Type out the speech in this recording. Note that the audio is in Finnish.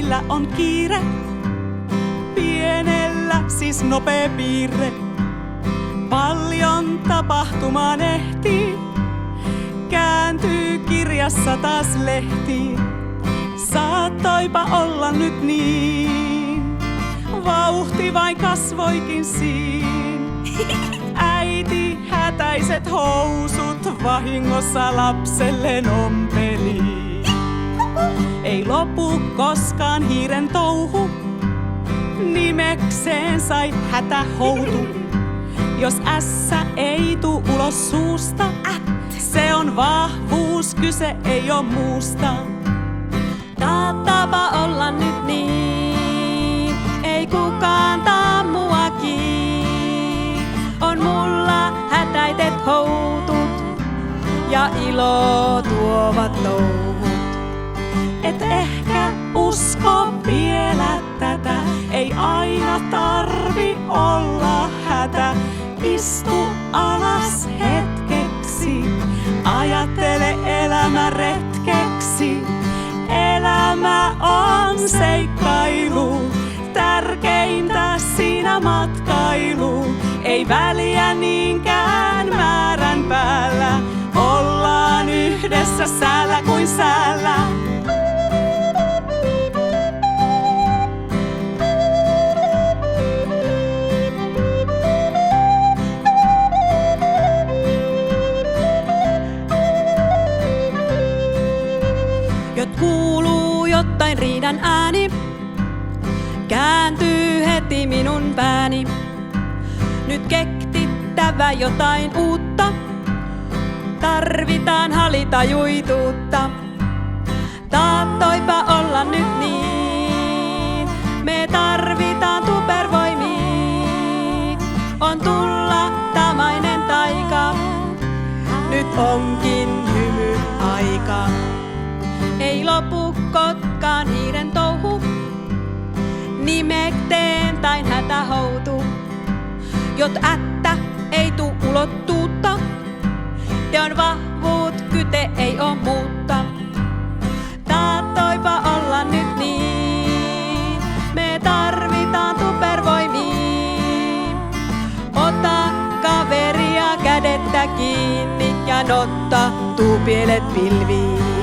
meillä on kiire. Pienellä siis nopea piirre. Paljon tapahtumaan ehtii. Kääntyy kirjassa taas lehti. Saattoipa olla nyt niin. Vauhti vain kasvoikin siin. Äiti hätäiset housut vahingossa lapselle ompeli. Ei lopu koskaan hiiren touhu. Nimekseen sai hätähoutu. Jos ässä ei tuu ulos suusta, se on vahvuus, kyse ei oo muusta. Taattaapa olla nyt niin, ei kukaan taa muakin. On mulla hätäitet houtut ja ilo tuovat touhut. Et ehkä usko vielä tätä, ei aina tarvi olla hätä. Istu alas hetkeksi, ajattele elämä retkeksi. Elämä on seikkailu, tärkeintä siinä matkailu. Ei väliä niinkään määrän päällä, ollaan yhdessä säällä kuin säällä. Kuuluu jotain riidan ääni, kääntyy heti minun pääni. Nyt kektittävä jotain uutta, tarvitaan halitajuituutta. Taattoipa olla nyt niin, me tarvitaan tupervoimia. On tulla tamainen taika, nyt onkin hymy aika. Ei lopu kotkaan hiiren touhu, nimekteen tain hätähoutu. Jot ättä ei tuu ulottuutta, teon vahvuut kyte ei oo muutta. Taattoipa olla nyt niin, me tarvitaan tupervoimia. Ota kaveria kädettä kiinni ja notta tuu pielet pilviin.